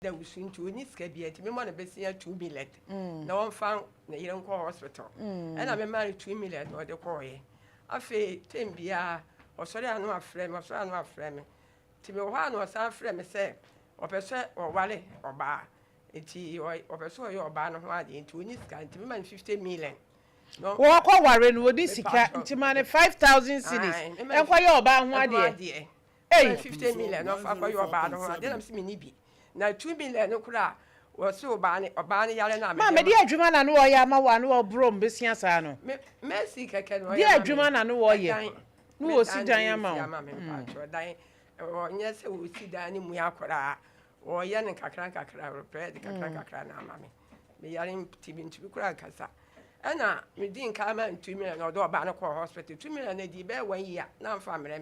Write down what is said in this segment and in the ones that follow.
that we soon to any scabiet, me want to be seen 2 million. No one found the young hospital. And I'm married 2 million or the coy. I feel 10 beer or sorry, I know a friend or so I know a friend. Timmy one or some friend say, or person or wally or bar. It's or person your bar no one into any sky to me 50 million. No, walk over and would this to money 5,000 cities. And why you're about 1 year? Hey, 50 million, no, for your bar, then I'm seeing me. Now 2 million, no cra was so barney or barney yelling. Mamma, dear Juman, and why am I one or broom, business? I know. Mercy, can dear Juman, and why you no see Diana, dying, or yes, we see Danny Muakora, or Yan and Kakranka, or Pred, the Kakranka, mammy. Me yelling Tibin to Krakasa. Anna, me didn't come and 2 million or do a banner hospital, 2 million a day, 1 year, now family.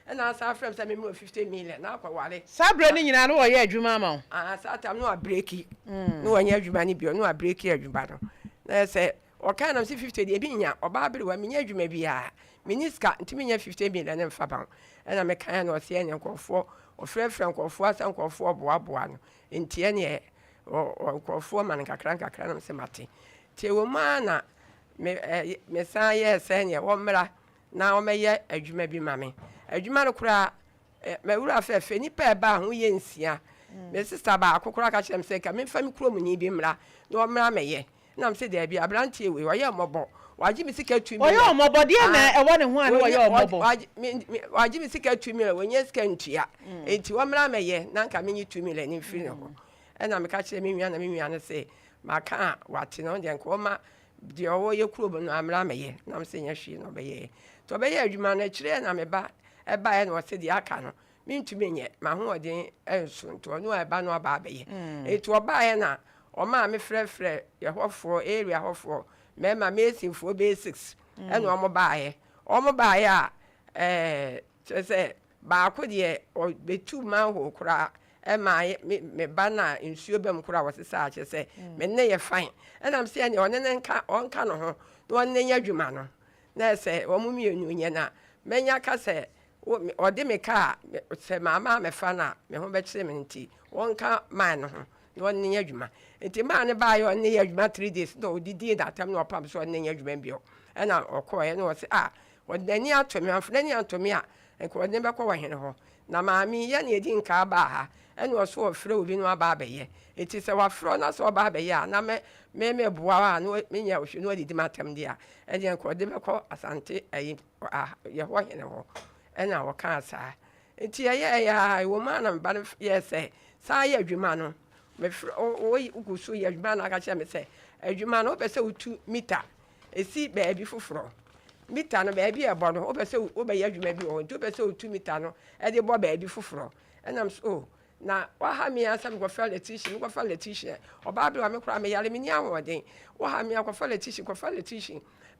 And as our friends, I mean, 50 million now for Wally. Sabrina, you know, yeah, Jumama. I sat, I'm not a breaky. No one yet, Jumani, no a break here, Jumano. They say, or can I see 50 years, or Barbie, when you may be a Miniska, to me, 50 million and Fabon. And I'm a kind of saying, call for, or Fred Frank or 4 and call for Boabuan in Tierney, or call 4 man and Cranka Cranum Semati. Tiwomana, Messiah, Sanya, Womera, now may yet, as you may be, mammy. Adwuma no kura me wura fefe ni pa ba ho ye nsia me sister ba akokora ka kyerem se ka me fa me kuro mu ni bi mra na o mra meye na me se da bi abrantie we oye mobo waji mi sika 2 million oye mobo de na e wone ho an oye mobo waji mi sika 2 million wenye sika ntua enti o mra meye na nka me 2 million ni firi ho e na me ka kyerem me nwa na me nwa na se maka wate no de nko ma de owo ye kuro bu no amra meye na me se nya hwi no be ye to be ye adwuma na kire na me ba eba no se di aka no mintumi nye ma ho odin enso nto no eba no aba abaye etu oba ye na o ma me frefre ye hofo area hofo me ma mesinfo basics e no mo ba ye a se ba ko de o betu ma ho kura e ma me ba na nsuo bem kura wo se sa che se me ne ye fine e na me se ne one ne nka onka no ho no one ne nya dwuma no na se wo mu mienu nye na menya ka se o de me ka se mama me fa na me ho be kire me nti wonka man no ho won ne adwuma nti man ne ba yo ne adwuma 3 days no didi that time no pam so ne adwuma bio e na okoye no se won dani atomi afdani atomi a enko ne be ko wahene ho na maami ye ne edi nka ba ha e no so ofre obi no aba abaye nti se wafro na so aba abaye a na me boa a no me nya ohwe no didi matam dia e de enko de be ko asante ayi ye ho hene ho ena wo ka sa enti ya wo ma na ba ye se sa ye adwuma no me o ugusu ye adwuma na ka che me se adwuma no be se 2 meter esi ba bi foforo meter no ba bi e bo no o be se o be ye adwuma bi o nti o be se 2 meter no e de bo ba bi foforo enam so na wa ha mi asam go fa letition o ba bi wa me kura me yale me ni ahoden wa ha mi akwa letition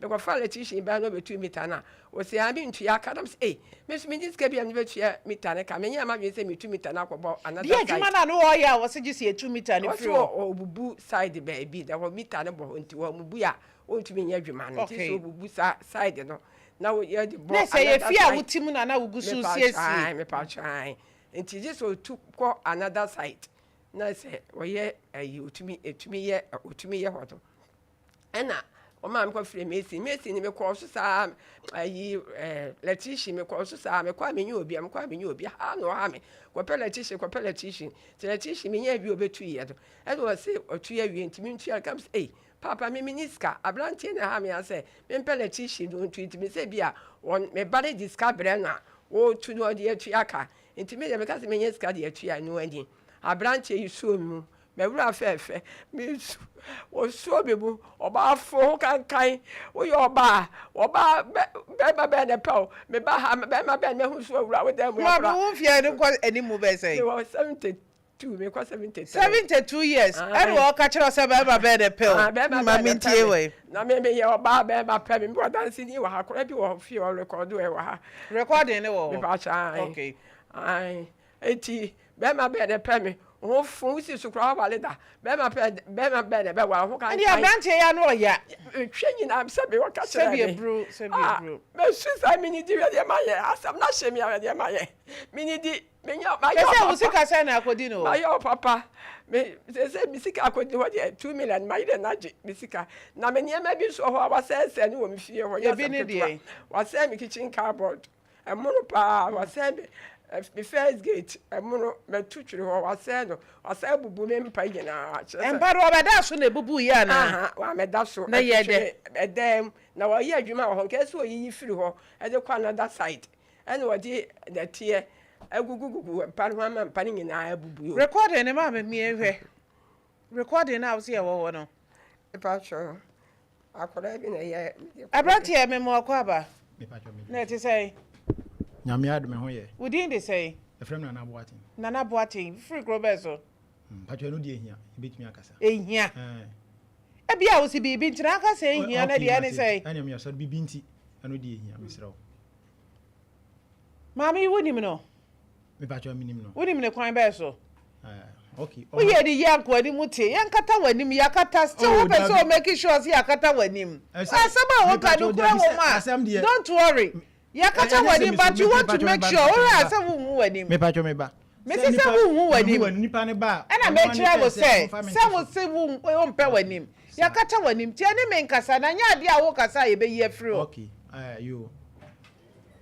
because for letition ba no be 2 meter na o se abi ntu ya kadam say me so me dis ka bi am be 2 meter na ka me nya ma be say me 2 meter na kwbo another side dia juma na no o ya wo se ji se 2 meter ni free o bubu side ba bi da wo meter na bo nti wo mubu ya o ntumi nya dwuma no ti so bubu side no na wo ye di bo na say ye fia wutim na wo gusu siesi me pa try nti ji so to ko another side na say wo ye ayi otumi ye hodo ena o ma me ko free mesi ni me ko so sa ayi letition me ko so sa me ko amenyu obi ha no ha me ko pe letition te letition me nya bi obetu ye do e do say otu ye wi ntimi ntu ya kam say papa me miniska abrantie na ha me ase me pe letition do ntu me say bia me bare discover na o tu no de atu aka ntimi de me ka say me nya ska de atu ya no ani abrantie yi so mu me wura fefe me o so bebu oba fo kankan wo yo oba be na pew me ba ha be ma be me hu so wura wo dem wo wo fie ni ko animu be say you 72 me ko 72 years and wo ka kire se be ma be na pew ma mintie we na me ye oba be ma pe me bo dance ni wa ha kora bi wo fie o record we wa ha recording ni wo me ba cha okay ai eti be ma be na pe me wo fun si so kra wale da be ma be be wa ho kan and ya branch ya no ya twe nyina se be wo ka chere se be bro me susa mini di de ma ye asam na hye mi de ma ye mini di me nya ma yo se wo sika se na akodi no ma yo papa me se misika akodi ho de 2 million ma ide na je misika na me niam bi so ho wa se ni wo mi fie ho ya se wa se mi kitchen cupboard amono pa wa se the first gate amono me tutwiri ho wa se no wa se bubu me mpa nyina emparo obeda so na bubu ya na wa me da so na ye de edem na wa ye adwuma ho nke so yi firi ho e de kwa another side and what the tie agugugugu mpa mpa nyina abubu yo recording ne ma me ehwe recording na wo se ye wo no pa sure akoda bi na ye abrati me mo akwa na ti say nyame adome ho ye wodin de say efrem nana boatin free grobezo patwa no die hia ebetumi akasa ehia e bia wo si bibi ntina akasa ehia na de ne say anya me asor bibi nti ano die hia mesrawo mami wonim no me patwa minim no wonim ne kwan be so okay o ye di yanko ani mutie yankata wanim yakata still wo person make sure say yakata wanim asama wo ka do kura wo ma don't worry yakata wanim but you want to make sure ora asama wo wanim me patwa me ba me say wo wanim nipa ne ba ana me kira wo say wo say wo mpe wanim yakata wanim tie ne me nkasa na nya ade a wo kasa ye be ye free okay you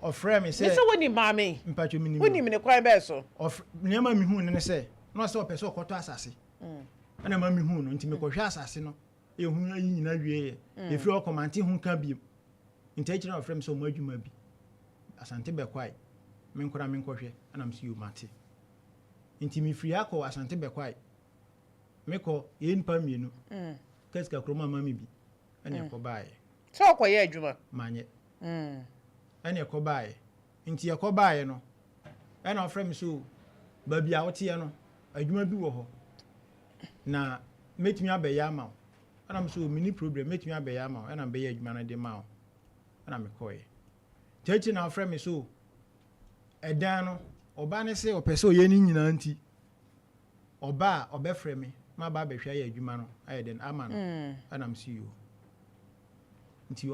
of me say me say woni mami mpatwa minim woni me ne kwan be so of niam mi hu ne say no say opese okoto asase ana ma mi hu no nti me kohwe asase no e hu ayi nyina wie e firi okomante hu ka biem nti akira of me so mo adwuma bi asante be kwai me nkora me nkohwe ana m si you mate nti mi firi akọ asante be kwai me ko ye npa mienu keska kroma mami bi ana ekobaaye so okoye adwuma manye ana ekobaaye nti ekobaaye no ana of me so ba bia wote ye no adwuma bi wo ho na metimi abeya ama ana m so mini problem metimi abeya ama ana beya adwuma na de ma ana me koye techi na afre me so edan no oba ne se opese oye ni nyina nti oba obefre me ma ba behwa ya adwuma no aye den ama no ana m see you nti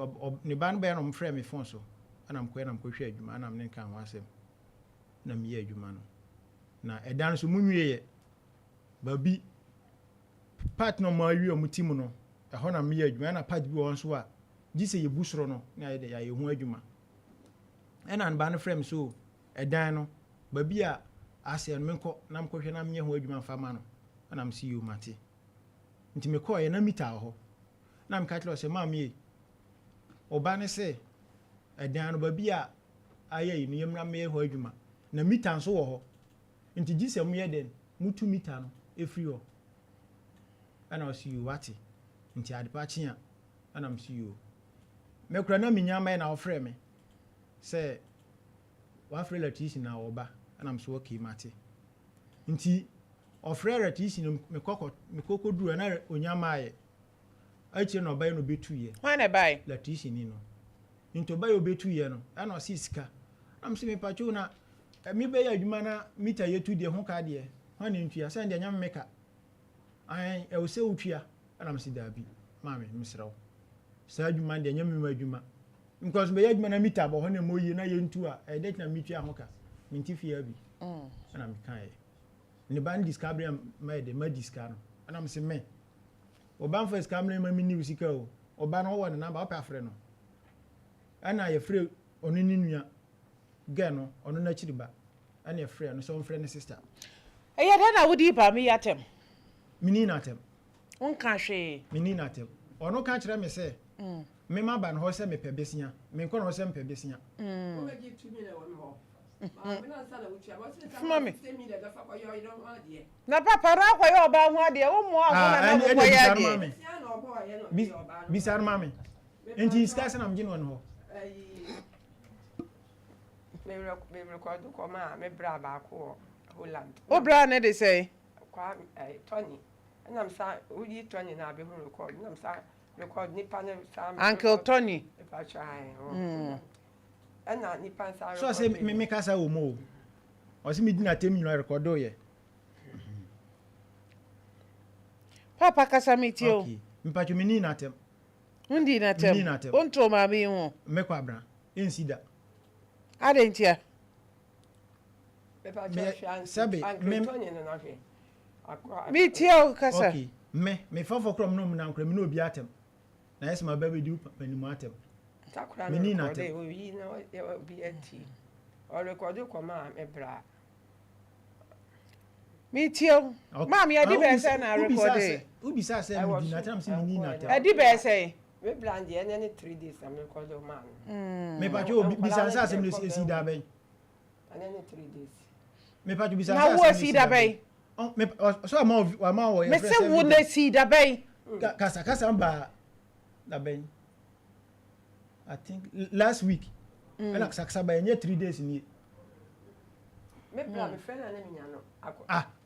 ne ban be no mfre me phone so ana m koye na m kohwa adwuma ana m ne kan ho asem na me ya adwuma no na edan so munwie ye babi part no ma wi omutim no eho na me ya adwuma na part bi won so a gise ye busro no na ye de ya ye hu adwuma ena an ba no frame so edan no babi a ase no menko na mkohwe na me hu adwuma fa ma no na m see you mate nti me call ye na mita ho na m ka tlo se ma me oba ne se edan no babi a aye ni yem na me hu adwuma na mita nso wo ho nti gise mu ye den mutu mita no efri ho ana o see you wate nti adepa chia ana m see you me kura na minyama na ofre me say wa free electrician na oba ana m so okay mate nti ofre electrician me kokko duru na onyama aye achi na oba no betu ye why na buy electrician ni no nti oba yo betu ye no ana o si sika am se me pacho na mi be ya adwuma na mita yetu de ho ka de ho ne ntua se de nyam meka ai e o se utua ana m si dabi mame misrawo sa adwuma de nyam mi adwuma because be ya adwuma na mita bo ho ne moyi na ye ntu a e de na mitua ho ka minti fia bi ana mi kan e ne ban discovery ma de ma disca no ana m se me oban first camera ma mi ni usika o oba no wo ne number o pa frɛ no ana ye frɛ onu ni nua gano onu na chiriba ana ye frɛ no so frɛ ne sister eya da na wodi ba mi yatem mini na tem on ka hwe mini na tem onu ka kyerɛ me sɛ me ma ba no ho sɛ me pɛ besia me nko no ho sɛ me pɛ besia o be give 2 million won ho ma me na sala wuchi abo se mami 10 million da fa ko yo ido ho ade na papa ra kwa yo ba ho ade wo mo agona na mo kwa ya ade sia na obo ye no bi oba bisar mami enti scarce na mjin won ho me record ko ma me bra ba ko Holland o bra na de say kwa Tony and I'm sa we Tony na be hu record and I'm sa record nipa na sa Uncle Tony if I try and na nipa sa so say me kasa wo mo o si me di na tem you record o ye Papa kasa metie o. Okay. Mpacho meni na tem. Undi na tem. Onto maami ho. Mekwa bra. Ensida. Adentia. Sabe, metie o kasa. Okay. Me fafo krom no na nkra me no obi atem. Na yes ma ba be di panimu atem. Takura meni na tem. Oyi na obi ati. O record ko ma me bra. Metie o. Mami adi be say na record. Ubi sa say me di na tem se meni na tem. Adi be say. We brand the any 3 days am record man. Me pacho bi sa say me si da ben. And any 3 days. Me pacho bi sa na wo si da ben. Me so ama wo me se wo na si da ben. Kasa mba da ben. I think last week. Ela saksa ba enye 3 days ni. Me bra me friend na me nya no.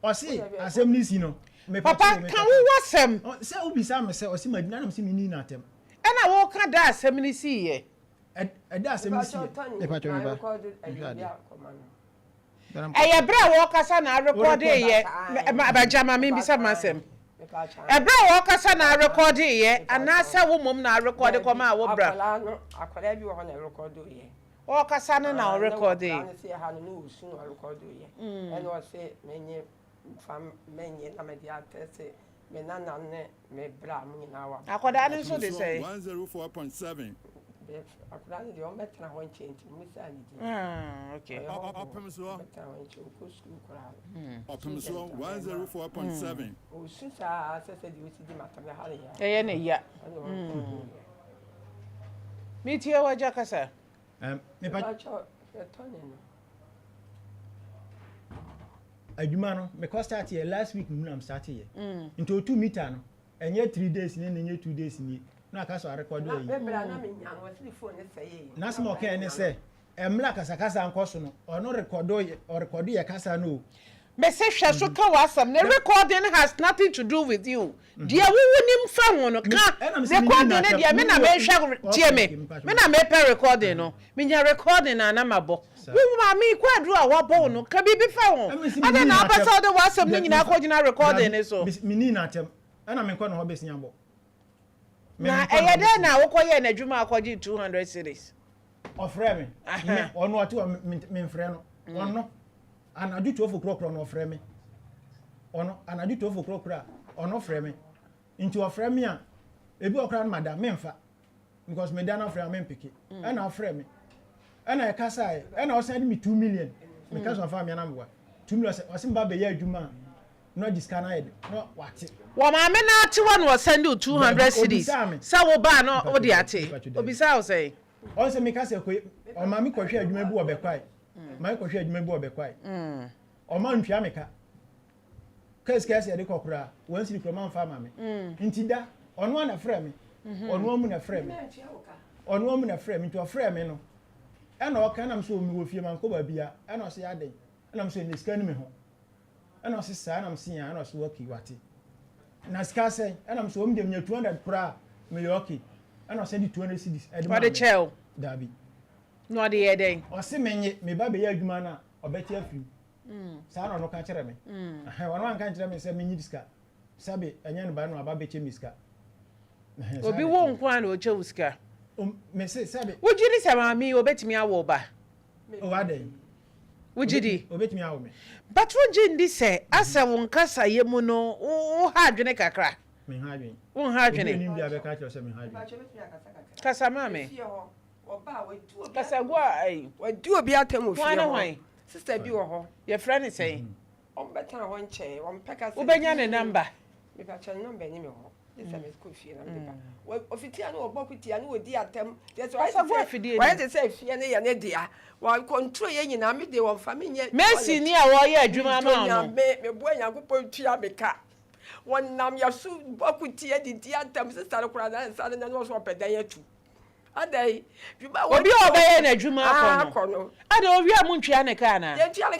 O si asem ni si no. Papa kan wo wasem. Se obi sa me se o si madina na me si me ni na tem. E na wo ka da asem ni si ye. E da asem ni si. E pacho me ba. Eye bra wo kasa na record ye. Ba jama me bi sa masem. E bra wo kasa na record ye anasa wo mom na record ko ma wo bra. Akwala bi wo na record ye. O kasa na record ye. Se ha no usu no record ye. E no se menye fam menye na media tese me nana ne me bra mu nyina wa. Akoda ne so de say 104.7. Akoda ne de o metra ho change mu sa ni di. Okay. Opemsuo. Opemsuo 104.7. O su sa se di o si di mata me hale ya. Eye ne ya. Mi tie wa jakasa. Me pa Tony no. Adwuma no me ko start here last week mu na start here. Into 2 meter no. Enye 3 days ni na enye 2 days ni. Na aka so record yi. Me bra na me nya no si phone say yi. Na se mo ka ene se emla kasa nkoso no. Ono record ye kasa no. Me say hwe so ka wasam. The recording has nothing to do with you. Dia wo nim fa ho no ka. Recording na dia me na me hwe tie me. Me na me pe recording no. Me nya recording na na mabo. Wo ma me kwadru a wo bo no ka bibi fa ho. Ada na abasa de wasam ni nyina ko gina recording ni so. Me ni na tem. Ana me ko no ho besia bo. Na eye de na wo koye na adwuma akoji 200 series. Ofre me. Me ono ati me mfre no. Ono anadu 12 krokro no ofre me. Ono anadu 12 krokro ono ofre me. Nti ofre me a ebi okra na madam me mfa. Because me dan ofre me mpeke. Ana ofre me. Ana e kasa e. Ana o send me 2 million. Me kasa of me na mwa. 2 million o sim ba be ya adwuma. No discount aid. No what? Wo ma me na ati one was send you 200 cities. Sa wo ba no wo di ate. Obisa wo say. O se me kasa ko o ma me kohwe adwuma bi wo be kwai. Ma kohwe adwuma bi wo be kwai. O ma ntwa me ka. Kase de kokora. Wan siri kro ma mfa ma me. Nti da ono na frɛ me. Ono amu na frɛ me. Ono amu na frɛ me nti o frɛ me no. E na o ka na m so o mi wo fie man ko ba bia. E na o se ya den. E na m so ni sika ni me ho. E na o se sa na m se ya na o so waki wate. Na sika se e na m so o mi dem nya 200 kura me yoki. E na o se di 200 cedis. E What the chell? Dabi. No the eden. O se menye me ba be ya adwuma na obeti afiri. Sa na no ka kire me. Wono an ka kire me se menyi diska. Sabe enya no ba no aba be che miska. Obi wo nko an o che uska. Me se sabe. Wujiri sama mi obetimi awo ba. O ade. Wujidi. Obetimi awo me. But woji ndi se asa won kasa yemu no wo ha adwene kakra. Me ha adwene. Wo ha adwene. Ni bia be ka kire se me ha adwene. Kasa mame. Oba we tu Kasa go ai. we du obi atam ofie. Wana hwan? Sister bi wo ho. Your friend is saying. On better ho nche, on peka se. Ubenya ne number. Me pa cha number ni me ho. This is school fee na me pa. We ofitia na obokutia na odi atam. That's why why they say fie na ye ne dia. Wa control ye nyina me de won fa me nye. Messi ni a wo ye adwuma ma no. Me bo Yankopon tua me ka. Won nam yasu bokutia di dia atam sister kura na nsa na no so pedan atu. Adai obi obeye na adwuma akono ada owi amuntwia ne ka na ye tua ne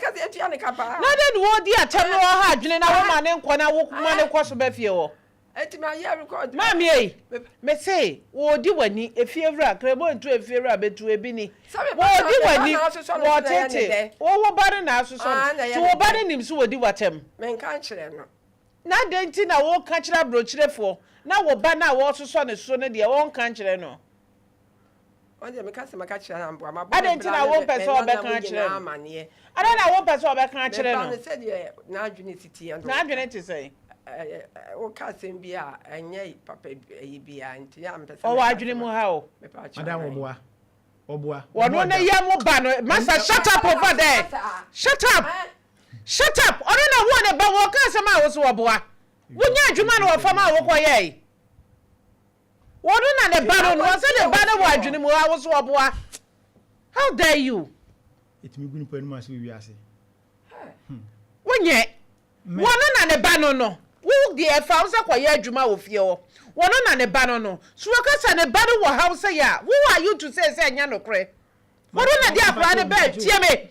ka pa na de wo di atem no ha adwene na wo ma ne nko na wo ma ne kwo so ba fie wo eti ma ye record mami ei me say wo di wani efiewura krebo ntu efiewura betu ebi ni wo di wani wo tete wo wo bare na asoso to wo bare nim so wo di watem men kan kire no na denti na wo ka kire brochirefo na wo ba na wo soso ne so ne de wo kan kire no on de me ka se maka kire na mbo ma denti na wo pese obe kan kire ada na wo pese obe kan kire no me se de na adwene titi ando na adwene ti say o ka sem bia enye papa yi bia nti ya mpese o wa adwene mu ha o madam Obua. Wono na yam ba no master shut up over there. Shut up. Shut up. Ono na wo ne ba wo ka se ma wo so oboa. Wonya adwuma na wo fama wo koye. Wono na ne ba no no se ne ba na wo adwene mu wo so oboa. How dare you? It me gunu pa no ase wi ase. Wonye. Wono na ne ba no no. Wo de e fa wo se koye adwuma wo fie wo. Wono na ne ba no so ka sa ne ba no wo house ya. Who are you to say anya no kre? Wono na dia akra ne ba tie me.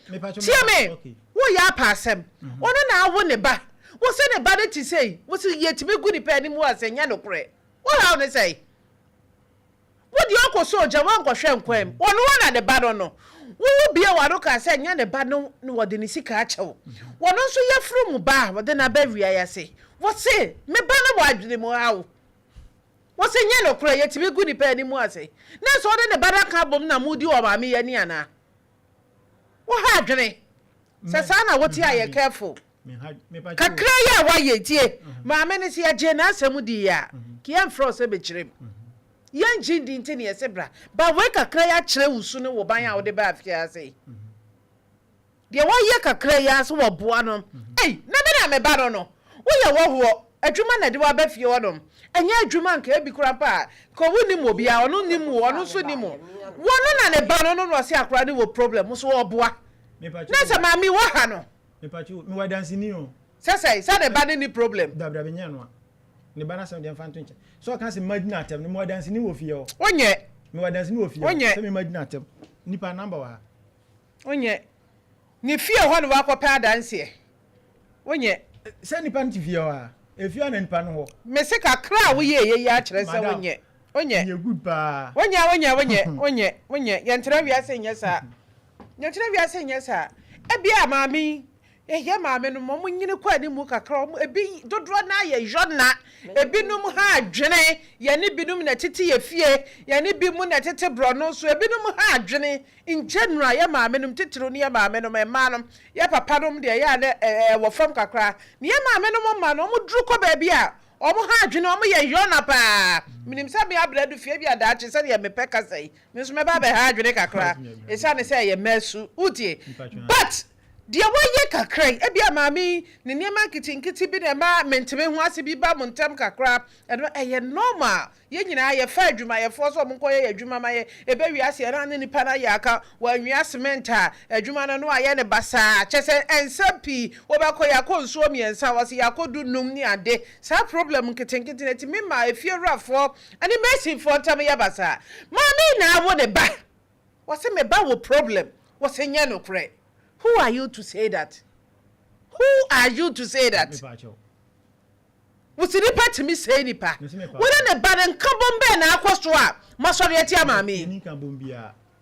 Wo ya pasem. Wono na awo ne ba. Wo se ne ba de ti say, wo se yetime gu ni pa ni mu ase anya no kre. Wo how ne say? Wo di akoso oja wan ko hwe nkwam. Wono na ne ba no. Wo bia waro ka say anya ne ba no wo de ni sika achewo. Wono so ye fru mu ba wo de na ba wia ya say. Wo se me ba na wo adwene mu hawo. Wo se nya no kra yetime gu ni pa ni mu ase. Na so de ne ba ka bom na mu di o ma me ya ni ana. Wo ha adwene. Sasa na wo ti aye careful. Kakra ya wa ye tie. Ma me ne se ya je na asem di ya. Ki am fro se be kirem. Yan jindi ntini ye sebra. Ba we kakra ya kire wusu ne wo ban ya wo de ba afia sei. De wo ye kakra ya so wo boa no. Ei, na me na me ba no no. Wo ye wo ho. Adwuma na de wa ba fie wo no. Enya adwuma nka e bi kura pa. Ko woni mo bia ono ni mo ono so ni mo. Wono na ne ba no no no se akra ne wo problem so wo boa. Nasa mami wo ha no. Me pachu me wa dance ni o. Sasa ne ba ni problem. Dabra be nya no a. Ne ba na sam de mfa ntonche. So kan se madina atem ne me wa dance ni wo fie o. Onye. Me wa dance ni wo fie. Se me madina atem. Nipa number wa. Onye. Ni fie ho no wa kopa dance e. Onye. Se nipa nti fie o a. E fie na nipa no ho. Me se kakra wo ye ya kire se onye. Onye. Ye good pa. Onye. Yentra wi ase nya sa. Nyochira wi ase nya sa. Ebia maami ehia maame no mo nyine kwa ni mu kakra mo ebi dodro na ye jonna ebinum ha adwene ye ne binum na tete ye fie ye ne bi mu na tete brono so ebinum ha adwene in general ye maame num titiro ne ye maame no ma no ye papa nom de ye na wo fam kakra ne ye maame no mo ma no mo dru ko ba bia omo ha adwene omo ye jonna pa minim sabe abradu fie bia da ache se ye mepeka sei me so me ba be ha adwene kakra esa ne se ye mesu udie but dia waye kakrai ebia maami ne niema kitinkiti bi na ma menteme ho ase bi ba montam kakra eye normal ye nyina ye fa adwuma ye fo so monko ye adwuma ma ye ebe wi ase na ne nipa na ya aka wa nwia cement a adwuma no aye ne basa chese ensapi obako ya ko nsuo miensa wase ya ko du num ni ade sa problem kitinkiti na ti me ma efie rafo ani mesi fo ntam ya basa maami na wo ne ba wase me ba wo problem wase nya no kre. Who are you to say that? Who are you to say that? What's the part to me say nipa? When the baden kabom be na akwaso a masori etia maami.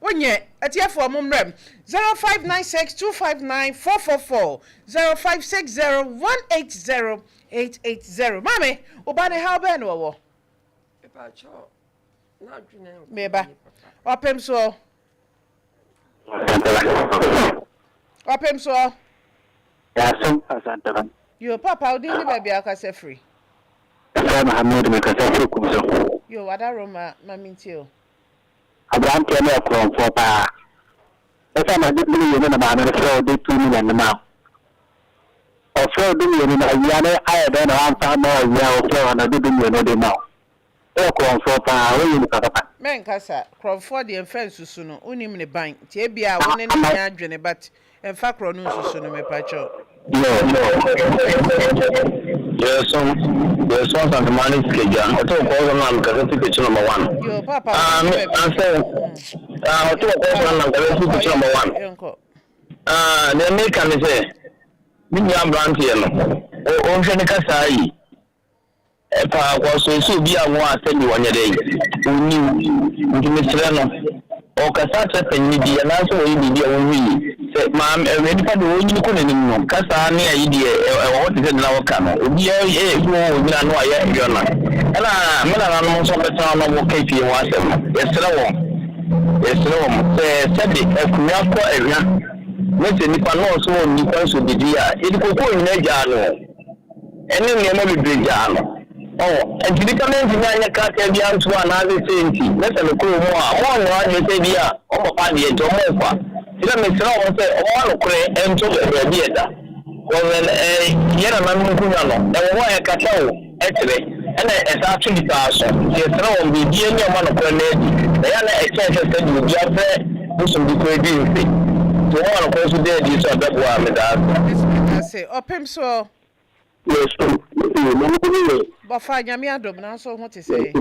Onye etia for mumrem 0596259444 0560180880. Mami, obane how be no wo? Pepa cho na dwene. Meba. Opemsuo. Opemsuo. Yaso asantara. Yo papa odi ni baby akase free. Asa Muhammad me kasa free kumso. Yo wada Roma maminti o. Abraham te me akron fo pa. Asa ma dit ni yene na ba na fro de 2 million na. O fro de yene na ya na aye de na amfa na ya o fro na de million de ma. O kron fo pa o yene kasa pa. Men kasa Crawford the fence suno unim ne ban. Tie bia woni ne nya adwene but emfa kro no susu no me pacho. Yes, on the money schedule. Auto call on picture number 1. Yo, Papa. Answer. Auto call on picture number 1. The maker me say, Minya brand here no. O hwe ne kasa yi. E pa kwa so be a one send you one day. Uni, nti me sere no. o kasa tete ni di na so yi di o wi se ma me ni pa do ni ko ni no kasa ni ayi di o te na wo ka no obi e go ni na no aye yo na na me na no so pe ta no wo ke fi wa se yesra wo se di ekunya ko ehia me se ni pa no so ni kwa so di ya e di ko ni ja no eni ni mo bi ja no and the comment in your cat and the answer another thing. Let them go more. One you say, dear, oh, find the Jomofa. Let me say, all cray and to the theater. Well, then, a year man, and why a cattle, actually, and it's actually person. Yes, no, the dear one of the lady. They are excited that you just said, do some decree. To all of us, there is a better one with that. I say, Opemsuo. Yes, but fine, I'm here, now, so what to say?